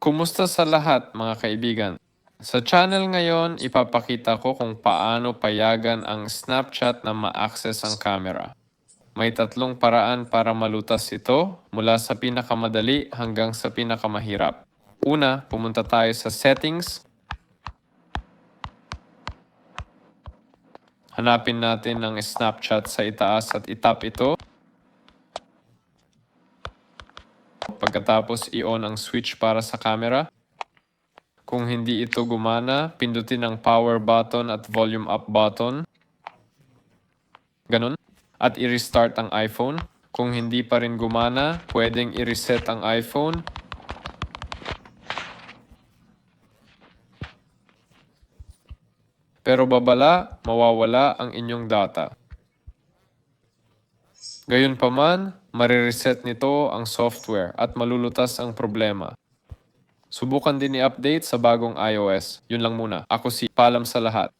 Kumusta sa lahat mga kaibigan? Sa channel ngayon, ipapakita ko kung paano payagan ang Snapchat na ma-access ang camera. May tatlong paraan para malutas ito mula sa pinakamadali hanggang sa pinakamahirap. Una, pumunta tayo sa settings. Hanapin natin ang Snapchat sa itaas at itap ito. Pagkatapos i-on ang switch para sa camera. Kung hindi ito gumana, pindutin ang power button at volume up button. Ganun. At i-restart ang iPhone. Kung hindi pa rin gumana, pwedeng i-reset ang iPhone. Pero babala, mawawala ang inyong data. Gayunpaman, marireset nito ang software at malulutas ang problema. Subukan din i-update sa bagong iOS. Yun lang muna. Ako si Paalam sa lahat.